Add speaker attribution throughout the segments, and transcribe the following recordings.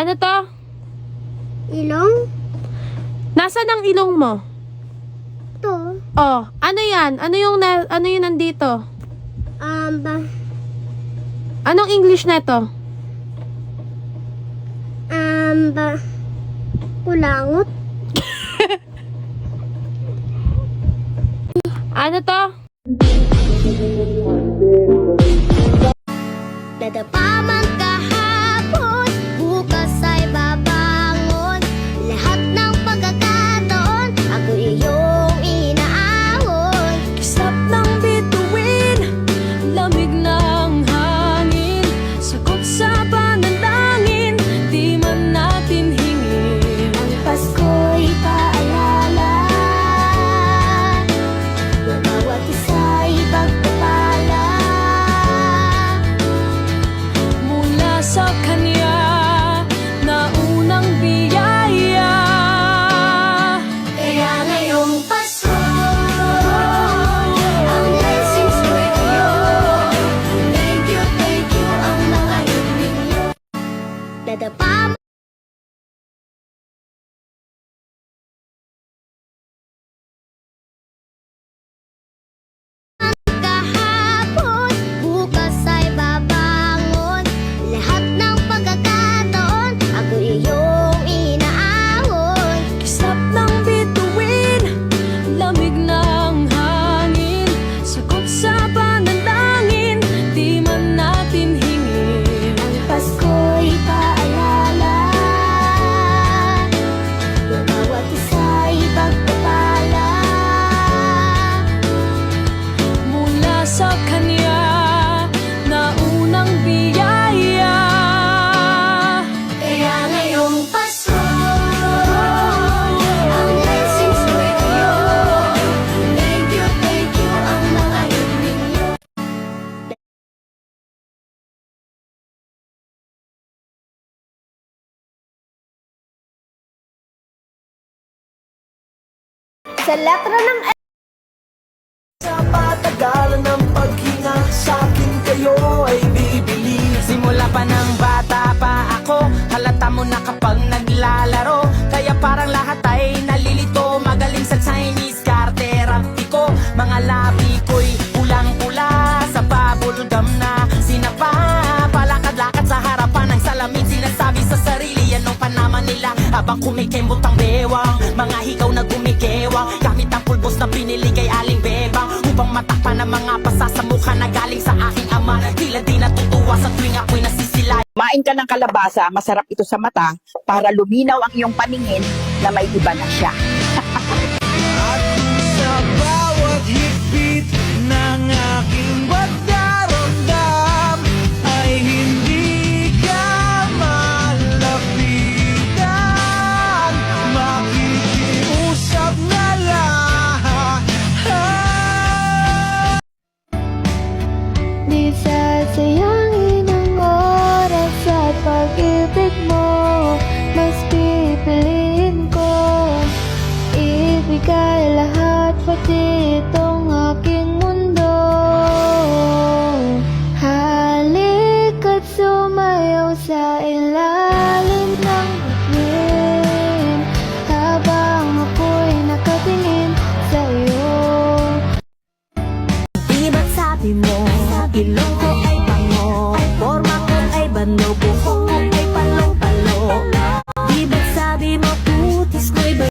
Speaker 1: Ano to?
Speaker 2: Ilong?
Speaker 1: Nasaan ang ilong mo?
Speaker 2: To.
Speaker 1: Oh, ano yan? Ano yung nandito?
Speaker 2: Ba,
Speaker 1: Anong English na to?
Speaker 2: kulangot?
Speaker 1: Ano to?
Speaker 2: Dadapa man kahapon, bukas ay babangon. Lahat ng pagkakataon, ako iyong inaahon.
Speaker 3: Kisap ng bituin, lamig ng hangin, sagot sa panalangin, di man natin hingin.
Speaker 2: Ang Pasko'y paalala, na bawat isa'y pagpapala.
Speaker 3: Mula sa Kanya na unang biyaya.
Speaker 2: Kaya ngayong Pasko, ang blessings with you. Thank you ang mga ibig niyo. Dadapa kahapon, bukas ay babangon. Lahat ng pagkakataon, ako iyong inaahon.
Speaker 3: Kisap ng bituin, lamig ng hangin, sagot sa panalangin, di man natin hingin.
Speaker 2: Ang Pasko'y paalala, na bawat isa'y pagpapala.
Speaker 3: Mula sa Kanya na unang biyaya.
Speaker 2: Kaya ngayong Pasko, ang blessings with you. Thank you ang mga ibig niyo. Sa letra ng
Speaker 4: Sa patagalan ng paghinga, sa akin kayo ay bibili. Simula pa ng bata pa ako, halata mo na kapag naglalaro. Kaya parang lahat ay nalilito, magaling sa Chinese karterapti ko. Mga labi ko'y pulang-pula, sa bubblegum na sinapa. Palakad-lakad sa harapan ng salamin, sinasabi sa sarili, yan ang panama nila. Habang kumikembot ang bewang, mga higaw na gumigewang, gamit ang pulbos na pinili kay Aling Bebang, upang matakpan ang mga pasa sa mukha na galing sa aking ama. Tila di natutuwa sa tuwing ako'y nasisilay.
Speaker 5: Kumain ka ng kalabasa, masarap ito sa mata, para luminaw ang iyong paningin na may iba na siya.
Speaker 4: At sa bawat higpit ng aking pagdaramdam, ay hindi ka malapitan. Makikiusap na lang.
Speaker 2: Di sasayangin ang oras at pag-ibig mo. Mas pipiliin ko ibigay lahat, pati itong aking mundo. Halika't sumayaw sa ilalim ng bituin, habang ako'y nakatingin sa iyo.
Speaker 3: Di ba't sabi mo, ilong ko ay pango, forma ko ay bando, buhok ko ay palong-palo. Di ba't sabi mo, putis ko'y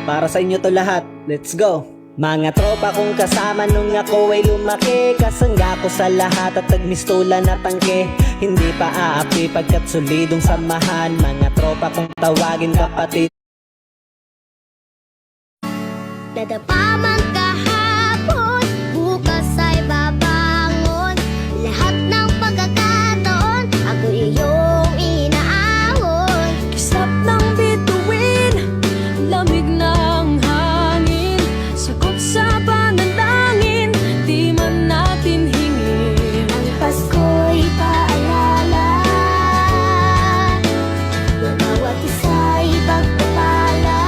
Speaker 6: Para sa inyo to lahat, let's go! Mga tropa kong kasama nung ako ay lumaki, kasangga ko sa lahat at nagmistula na tangke. Hindi pa aapi pagkat solidong samahan, mga tropa kong tawagin kapatid.
Speaker 2: Dadapa man kahapon, bukas ay babangon. Lahat ng pagkakataon, ako iyong inaahon.
Speaker 3: kisap ng bituin, lamig ng hangin, sagot sa panalangin, di man natin hingin.
Speaker 2: Ang Pasko'y paalala, na bawat isa'y pagpapala.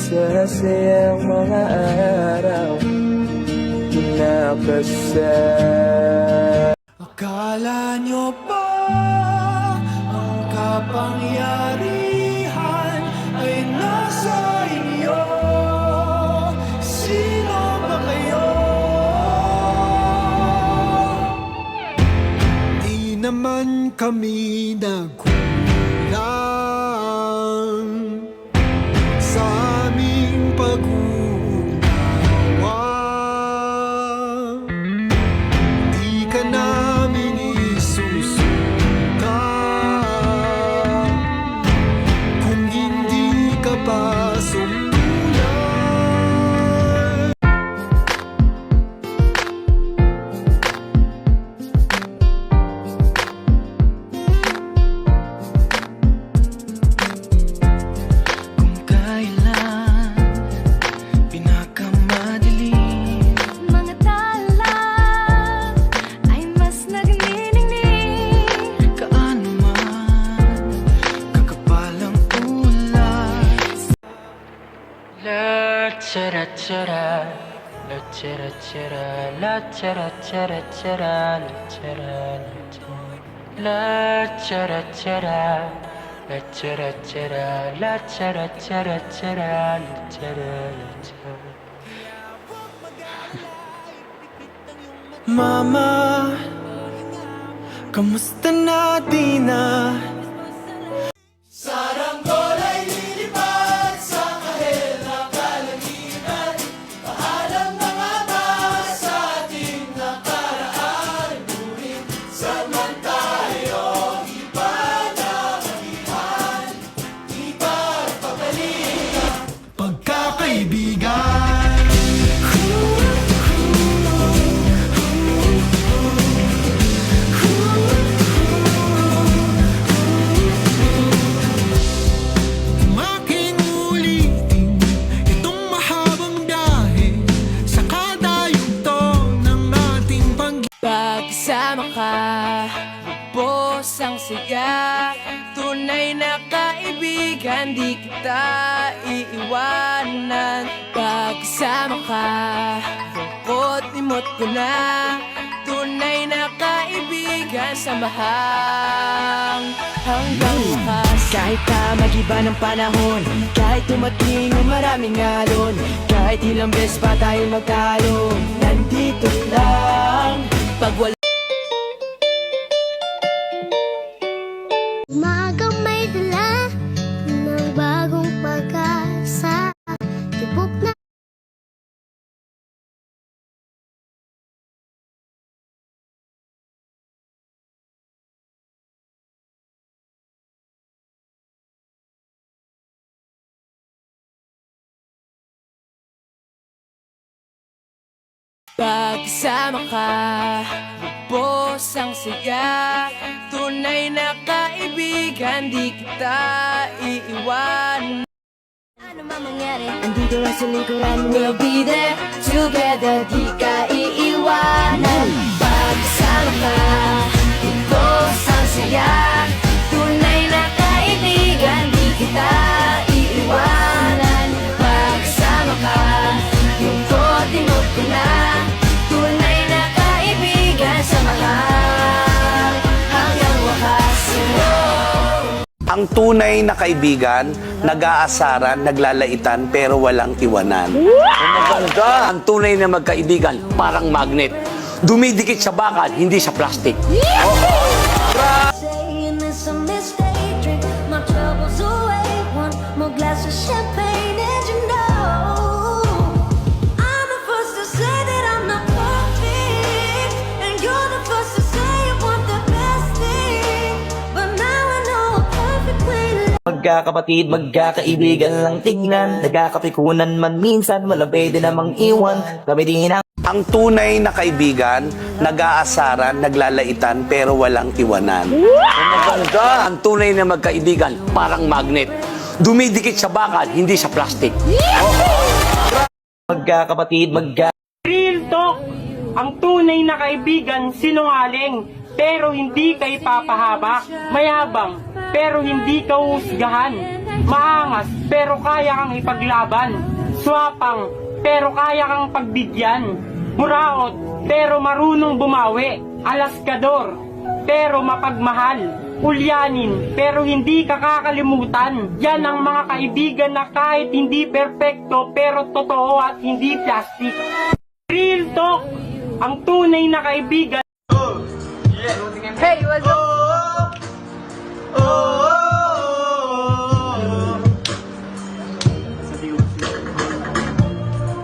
Speaker 4: masasayang mga araw nakasal. Akala nyo ba ang kapangyarihan ay nasa inyo? Sino ba kayo? Di naman kami nagkulang sa aming pag-uunawa. Di ka namin isusuka kung hindi ka pa sumulan. Kung kailan pinakamadilim,
Speaker 2: Mga tala ay mas nagniningning.
Speaker 4: kaano man kakapal ang ulan.
Speaker 7: La chara chara, la chara chara, la chara chara chara, la chara la chara chara, la chara chara, la chara chara chara, la chara.
Speaker 4: Mama, kamusta na di na? Saranggola ay lilipad sa kahel na kalangitan. Paalam na nga ba sa ating nakaraan? Ngunit saan tayo iba na manihan? Ipagpapalik ang pagkakaibigan. Making ulitin itong mahabang biyahe sa kada yugto ng ating
Speaker 3: Pagsama ka, lubos ang siya. Tunay na kaibigan, di kita iiwanan. Pagsama ka, lungkot limot ko na. Tunay na kaibigan, samahang hanggang wakas. Kahit na mag-iba ng panahon, kahit tumating ang maraming alon, kahit ilang beses pa tayo magtalo, nandito lang. Pag wala
Speaker 2: Umagang may dala ng bagong pag-asa. Tibok na
Speaker 3: pagsama ka, lubos ang siya. Tunay na kaibigan, di kita iiwan.
Speaker 2: ano man mangyari,
Speaker 3: Andito lang sa likuran, we'll be there together, di ka iiwanan. Pagsama ka, lubos ang siya. Tunay na kaibigan, di kita iiwanan. Pagsama ka, lungkot limot ko na. Tunay na kaibigan, samahan hanggang wakas.
Speaker 8: Ang tunay na kaibigan, nag-aasaran, naglalaitan, pero walang iwanan. Ang tunay na magkaibigan, parang magnet. Dumidikit sa bakal, hindi sa plastic.
Speaker 2: saying it's a mistake. Drink my troubles away. One more glass of champagne, and you know I'm the first to say that I'm not perfect, and you're the first to say you want the best thing. But now I know a perfect way to
Speaker 9: Magkakapatid, magkakaibigan lang tignan. Nagkakapikunan man minsan, walang pwede namang iwan. Kami din ang
Speaker 8: Ang tunay na kaibigan, nag-aasaran, naglalaitan, pero walang iwanan. Ang tunay na magkaibigan, parang magnet. Dumidikit sa bakal, hindi sa plastic.
Speaker 9: magkakapatid,
Speaker 10: Real talk! Ang tunay na kaibigan sinungaling, pero hindi ka ipapahaba. Mayabang, pero hindi ka husgahan. Maangas, pero kaya kang ipaglaban. Swapang, pero kaya kang pagbigyan. Muraot, pero marunong bumawi. Alaskador, pero mapagmahal. Ulyanin, pero hindi ka kakalimutan. Yan ang mga kaibigan na kahit hindi perpekto, pero totoo at hindi plastic. Real talk, ang tunay na kaibigan.
Speaker 3: Hey, what's up?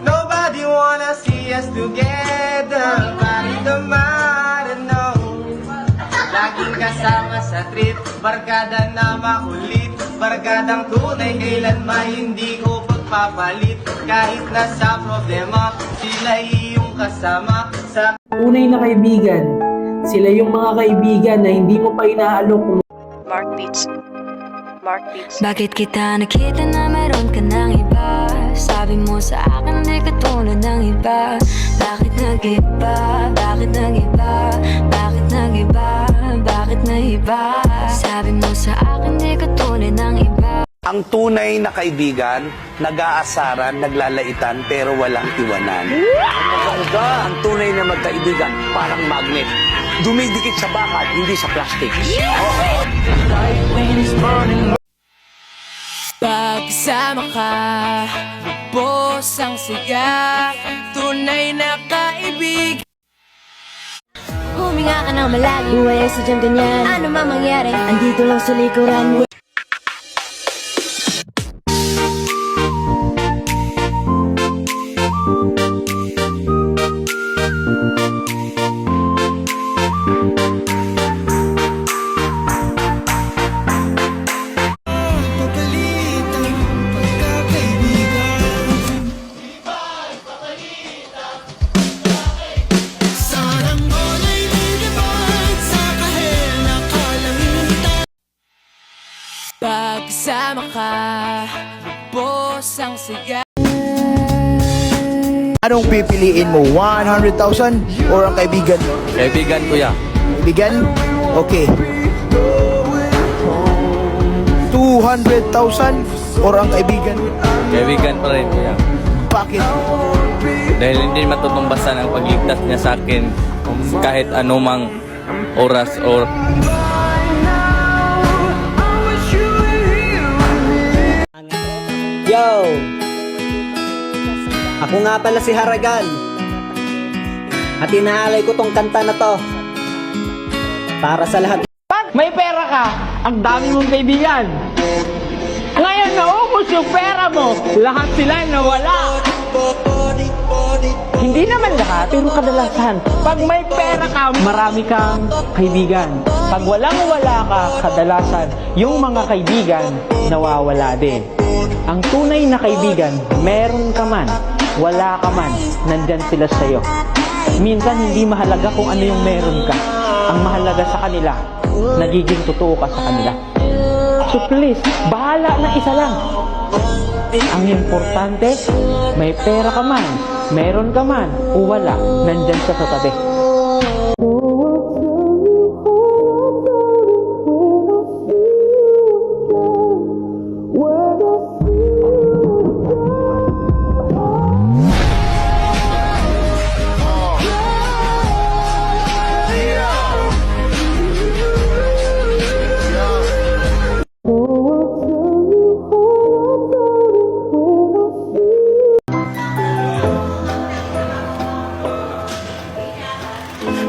Speaker 4: Nobody wanna see us together, pari the know. Laging kasama sa trip, barkada na makulit, barkadang tunay kailanman hindi ko pagpapalit. Kahit nasa problema, sila iyong kasama sa
Speaker 11: Tunay na kaibigan, sila yung mga kaibigan na hindi mo pa inaalok.
Speaker 2: Bakit kita nakita na meron ka ng iba? Sabi mo sa akin di ka tulad ng iba. Bakit nag-iba? Bakit nag-iba? Bakit nag-iba? Bakit nag-iba? Sabi mo sa akin di ka tulad ng iba.
Speaker 8: Ang tunay na kaibigan, nag-aasaran, naglalaitan, pero walang iwanan. Ang tunay na magkaibigan, parang magnet. Dumidikit sa bakal, hindi sa plastic.
Speaker 3: Pagkasama ka, lubos ang siya, tunay na kaibigan.
Speaker 2: Huminga ka ng malalim, buhay sa dyan ganyan. Ano man mangyari, andito lang sa likuran mo.
Speaker 3: Pagkasama ka, lubos ang siya.
Speaker 4: Anong pipiliin mo? 100,000 or ang kaibigan?
Speaker 9: Kaibigan kuya.
Speaker 4: Kaibigan? Okay. 200,000 or ang kaibigan?
Speaker 9: Kaibigan pa rin kuya.
Speaker 4: Bakit?
Speaker 9: Dahil hindi matutumbasan ang pagligtas niya sa akin kahit anumang oras or
Speaker 6: Yo! Ako nga pala si Haragan. At inaalay ko tong kanta na to para sa lahat.
Speaker 10: May pera ka, ang dami mong kaibigan. Ngayon naubos yung pera mo, lahat sila nawala. Hindi naman lahat, pero kadalasan. Pag may pera ka, marami kang kaibigan. Pag walang-wala ka, kadalasan, yung mga kaibigan, nawawala din. Ang tunay na kaibigan, meron ka man, wala ka man, nandyan sila sa'yo. Minsan hindi mahalaga kung ano yung meron ka. Ang mahalaga sa kanila, nagiging totoo ka sa kanila. So please, bahala na isa lang. Ang importante, may pera ka man, meron ka man, o wala, nandyan sa tabi.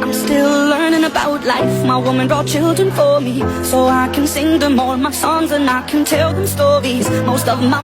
Speaker 2: I'm still learning about life. My woman brought children for me, so I can sing them all my songs and I can tell them stories. Most of my